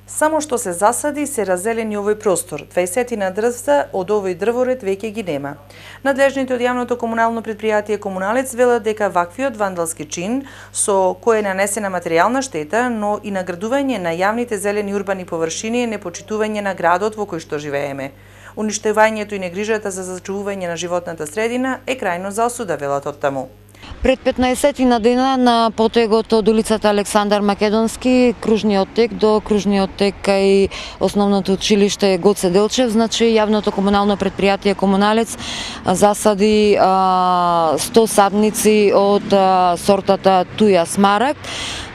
Само што се засади, се раззелени овој простор. 20 дрвца од овој дрворед веќе ги нема. Надлежните од јавното комунално предпријатие Комуналец велат дека ваквиот вандалски чин, со кој е нанесена материјална штета, но и наградување на јавните зелени урбани површини е непочитување на градот во кој што живееме. Уништувањето и негрижата за зачувување на животната средина е крајно за осуда, велат од таму. Пред 15 дена на потегот од улицата Александар Македонски, кружниот тек до кружниот тек кај основното училиште Гоце Делчев, значи јавното комунално предпријатие Комуналец засади 100 садници од сортата Туја Смарагд.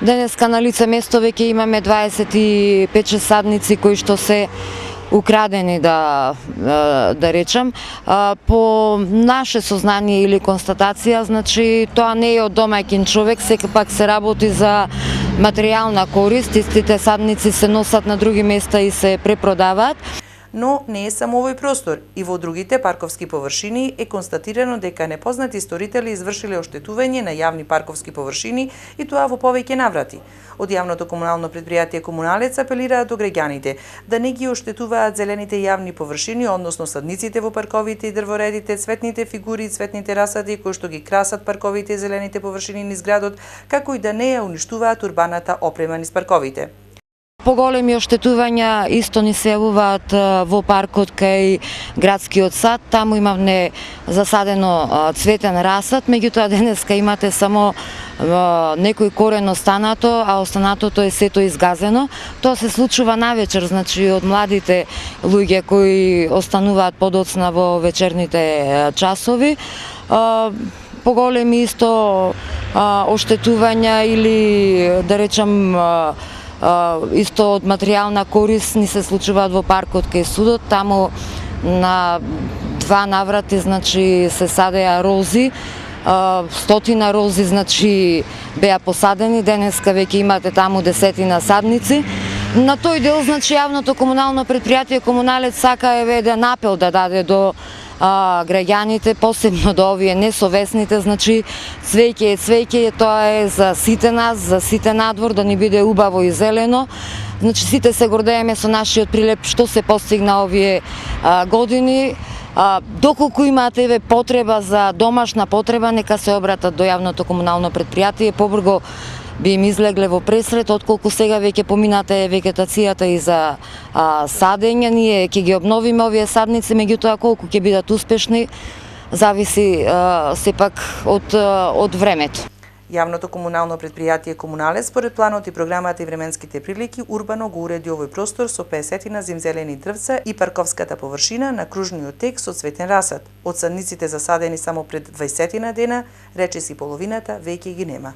Денеска на лице место веќе имаме 25 садници кои што се украдени, да речам. По наше сознание или констатација, значи тоа не е од домаќин човек, сепак се работи за материјална корист, истите садници се носат на други места и се препродаваат. Но не е само овој простор. И во другите парковски површини е констатирано дека непознати сторители извршиле оштетување на јавни парковски површини и тоа во повеќе наврати. Од јавното комунално предпријатие Комуналец апелираат до граѓаните да не ги оштетуваат зелените јавни површини, односно садниците во парковите и дрворедите, цветните фигури и цветните расади кои што ги красат парковите и зелените површини низ градот, како и да не ја уништуваат урбаната опрема низ парковите. Поголеми оштетувања исто ни се јавуваат во паркот кај градскиот сад. Таму имавме засадено цветен расад, меѓутоа денеска имате само некој корен останато, а останатото е сето изгазено. Тоа се случува навечер, значи од младите луѓе кои остануваат подоцна во вечерните часови. Поголеми исто оштетувања или да речам исто од материјална корист ни се случуваат во паркот кај судот. Таму на 2 наврати, значи се садеа рози, 100 рози, значи беа посадени. Денеска веќе имате таму 10 садници. На тој дел, значи јавното комунално предпријатие Комуналец сака еден апел да даде до граѓаните, посебно до овие несовесните, значи цвеќе е цвеќе, тоа е за сите нас, за сите надвор, да ни биде убаво и зелено. Значи сите се гордееме со нашиот прилеп што се постигна овие години. Доколку имате потреба за домашна потреба, нека се обратат до јавното комунално предпријатие, побрзо би им излегле во пресрет, отколку сега веќе помината е вегетацијата и за садење. Ние ќе ги обновиме овие садници, меѓутоа колку ќе бидат успешни зависи сепак од времето. Јавното комунално предпријатие Комуналец според планот и програмата и временските прилики урбано го уреди овој простор со 50 зимзелени дрвца и парковската површина на кружниот тек со цветен расад. Од садниците засадени само пред 20 дена, речиси половината веќе ги нема.